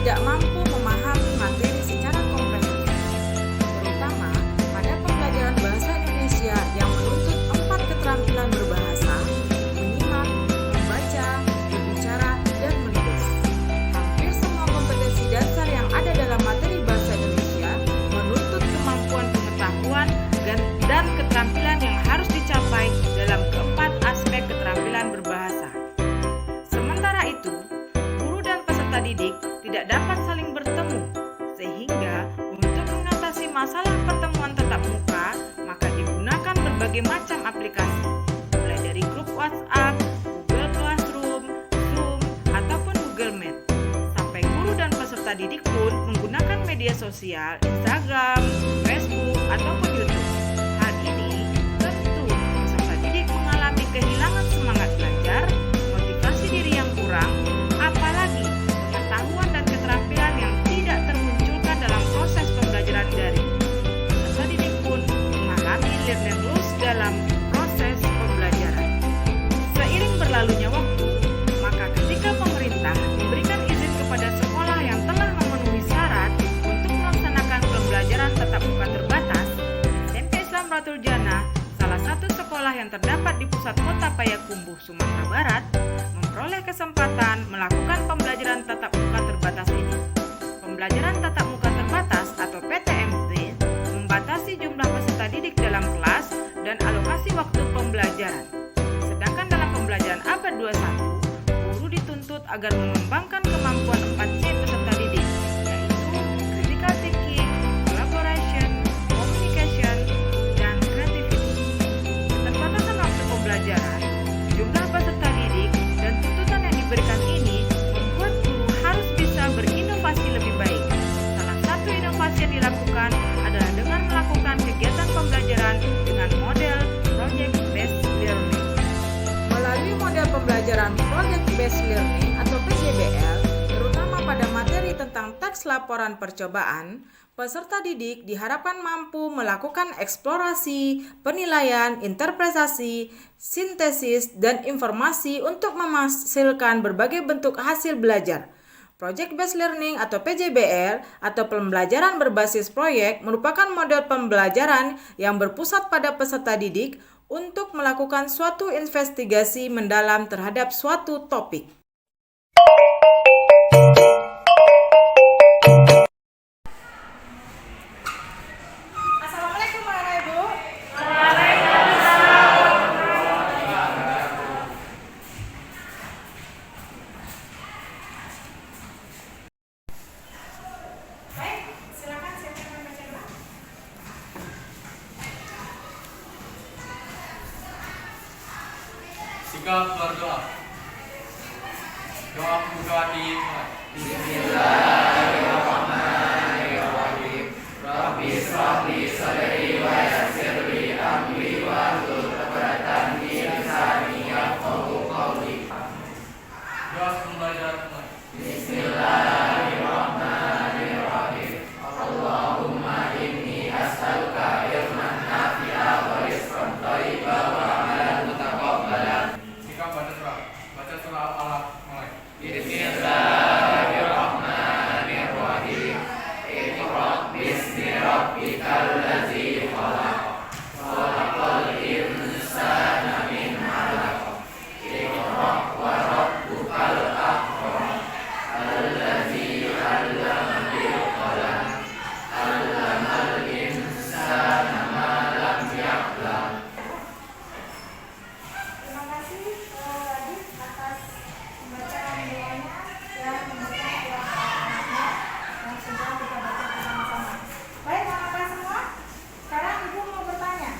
tidak mampu memahami materi secara komprehensif, terutama pada pembelajaran bahasa Indonesia yang menuntut 4 keterampilan berbahasa, menyimak, membaca, berbicara, dan menulis. Hampir semua kompetensi dasar yang ada dalam materi bahasa Indonesia menuntut kemampuan pengetahuan dan keterampilan yang harus dicapai dalam keempat aspek keterampilan berbahasa. Sementara itu, guru dan peserta didik tidak dapat saling bertemu, sehingga untuk mengatasi masalah pertemuan tatap muka, maka digunakan berbagai macam aplikasi, mulai dari grup WhatsApp, Google Classroom, Zoom, ataupun Google Meet. Sampai guru dan peserta didik pun menggunakan media sosial, Instagram, Facebook, ataupun YouTube. Hal ini tentu peserta didik mengalami kehilangan semangat belajar, motivasi diri yang kurang, apalagi pengetahuan dan keterampilan yang tidak termunculkan dalam proses pembelajaran daring. Peserta didik pun mengalami learning loss dalam proses pembelajaran. Seiring berlalunya waktu, maka ketika pemerintah memberikan izin kepada sekolah yang telah memenuhi syarat untuk melaksanakan pembelajaran tatap muka terbatas, SMP Islam Ratul Jannah, salah satu sekolah yang terdapat di pusat kota Payakumbuh, Sumatera Barat, memperoleh kesempatan melakukan pembelajaran tatap muka terbatas ini. Pembelajaran tatap muka terbatas atau PTMT membatasi jumlah peserta didik dalam kelas dan alokasi waktu pembelajaran. Sedangkan dalam pembelajaran abad 21, guru dituntut agar mengembangkan kemampuan 4C peserta didik, yaitu critical thinking, collaboration, communication, dan creativity. Keterbatasan waktu pembelajaran, jumlah peserta didik, dan tuntutan yang diberikan ini membuat guru harus bisa berinovasi lebih baik. Salah satu inovasi yang dilakukan adalah dengan melakukan kegiatan pembelajaran dengan model Project Based Learning. Melalui model pembelajaran Project Based Learning atau PJBL, terutama pada materi tentang teks laporan percobaan, peserta didik diharapkan mampu melakukan eksplorasi, penilaian, interpretasi, sintesis, dan informasi untuk menghasilkan berbagai bentuk hasil belajar. Project Based Learning atau PJBL atau pembelajaran berbasis proyek merupakan model pembelajaran yang berpusat pada peserta didik untuk melakukan suatu investigasi mendalam terhadap suatu topik. Assalamualaikum Bapak Ibu. Baik, silakan siapa yang membaca doa. Sikap berdoa. Doa pembuka dimulai. Bismillahirrahmanirrahim. Rabbi shrah li sadri wa yassir li amri wahlul 'uqdatam min lisani yafqahu qawli. Doa pembelajaran mulai. Bismillahirrahmanirrahim. Allahumma inni as'aluka ilman nafi'a wa rizqan thayyiban wa amalan mutaqabbalan. Sikap baca surah. Baca surah Al-Alaq mulai. Bismillahirrahmanirrahim. Iqra bismi rabbikal ladzi khalaq. Khalaqal insana min 'alaq. Iqra wa rabbukal akram. Alladzi 'allama bil qalam. 'Allamal insana ma lam ya'lam. Terima kasih Adit atas pembacaan doanya dan membaca surat Al-Alaq yang sudah kita baca bersama-sama. Baik, anak-anak semua, sekarang Ibu mau bertanya,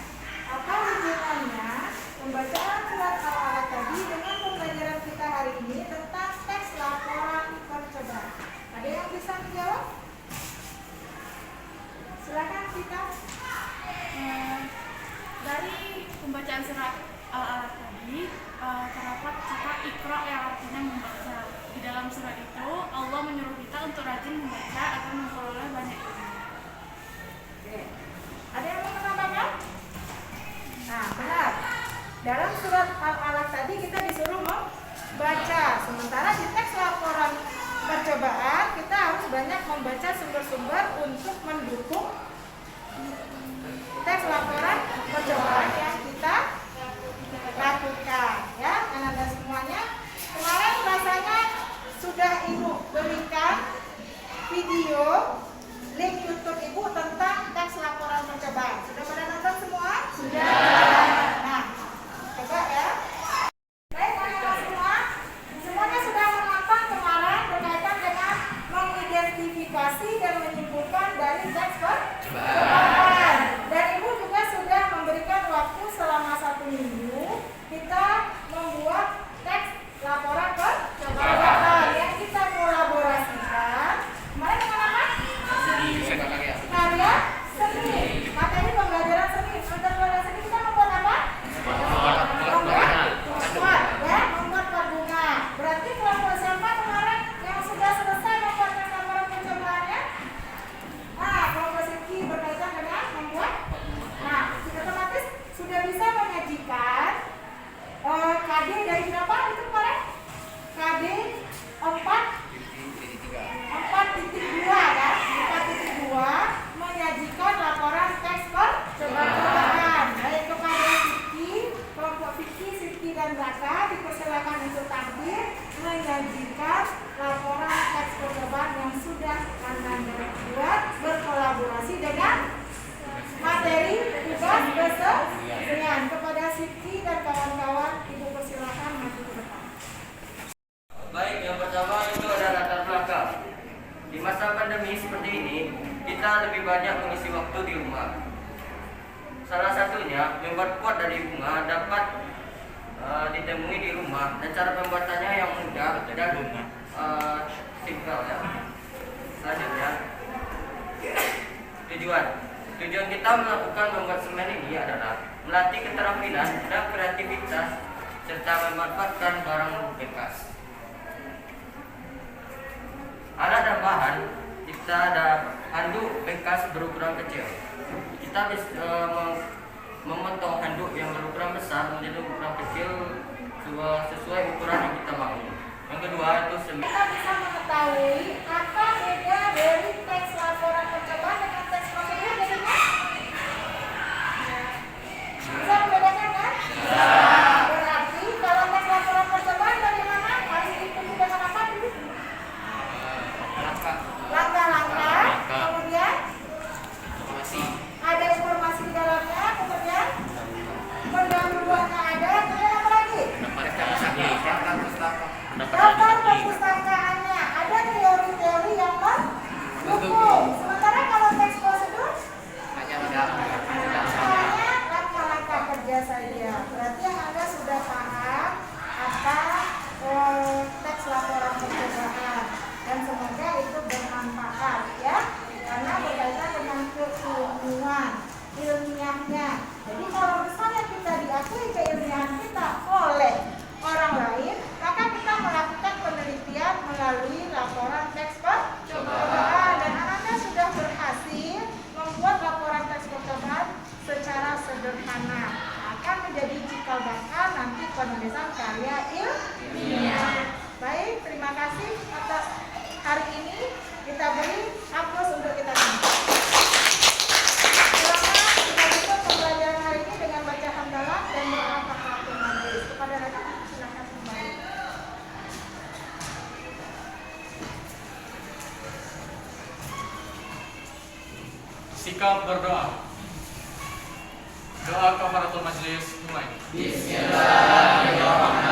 apa hubungannya pembacaan surat Al-Alaq tadi dengan pembelajaran kita hari ini tentang teks laporan percobaan? Ada yang bisa menjawab? Silakan kita. Dari pembacaan surat Al-Alaq tadi terdapat kata Iqra yang artinya membaca. Di dalam surat itu Allah menyuruh kita untuk rajin membaca agar memperoleh banyak ilmu. Oke. Ada yang mau menambahkan? Nah, benar. Dalam surat Al-Alaq tadi kita disuruh membaca. Sementara di teks laporan percobaan kita harus banyak membaca sumber-sumber untuk mendukung teks laporan percobaan yang kita lakukan, ya anak-anak semuanya. Kemarin rasanya sudah Ibu berikan video link YouTube Ibu tentang teks laporan percobaan. Sudah pada nonton semua? Sudah. Nah, coba ya. Baik, anak-anak semua, semuanya sudah menonton kemarin berkaitan dengan mengidentifikasi dan menyimpulkan dari teks percobaan. Dan Ibu juga sudah memberikan waktu selama 1 minggu kita membuat teks laporan percobaan yang kita kolaborasikan. Kemarin dengan apa? Karya seni. Materi pembelajaran seni. Materi pembelajaran seni kita membuat apa? Membuat bunga. Berarti kelompok siapa kemarin yang sudah selesai membuat teks laporan percobaannya? Nah, kelompok Siki berkaitan dengan membuat. Nah, otomatis sudah bisa menyajikan KD dari berapa itu kemarin? KD 4.2 kan? 4.2 menyajikan laporan teks percobaan. Baik kepada Siki, kelompok Siki dan Raka dipersilakan untuk tampil menyajikan laporan teks percobaan yang sudah Anda buat berkolaborasi dengan materi tugas kesenian. Kepada Siki dan kawan-kawan, Ibu persilakan maju ke depan. Baik, yang pertama itu adalah latar belakang. Di masa pandemi seperti ini, kita lebih banyak mengisi waktu di rumah. Salah satunya, membuat pot dari bunga dapat ditemui di rumah, dan cara pembuatannya yang mudah dan simpel ya. Selanjutnya, tujuan kita melakukan membuat semen ini adalah melatih keterampilan dan kreativitas serta memanfaatkan barang bekas. Alat dan bahan, kita ada handuk bekas berukuran kecil. Kita bisa memotong handuk yang berukuran besar menjadi ukuran kecil sesuai ukuran yang kita mau. Yang kedua itu semen. Kita bisa mengetahui apa beda dari teks laporan percobaan dengan teks prosedur jadinya? Bisa membedakan kan? Berarti kalau teks laporan percobaan bagaimana? Harus diikuti dengan apa dulu? Langkah-langkah, kemudian ada informasi di dalamnya, kemudian pendahuluannya ada, kemudian apa lagi? Daftar perpustakaannya, ada teori-teori yang mendukung. Sementara kalau teks prosedur hanya langkah-langkah kerja saja. Berarti yang Anda sudah paham apa teks laporan percobaan, dan semoga itu bermanfaat ya, karena berkaitan dengan keilmuan ilmiahnya. Jadi kalau misalnya kita diakui keilmiahan kita oleh orang lain, maka kita melakukan penelitian melalui laporan teks percobaan, dan anaknya sudah berhasil membuat laporan teks percobaan secara sederhana, akan menjadi cikal bakal nanti penulisan karya ilmiah. Baik, terima kasih atas hari ini. Kita beri aplaus untuk kita semua. Selamat kita tutup pembelajaran hari ini dengan baca hamdalah dan doa kafaratul majlis. Kepada Raka, silakan kembali. Sikap berdoa. Doa kafaratul majlis mulai. Bismillahirrahmanirrahim.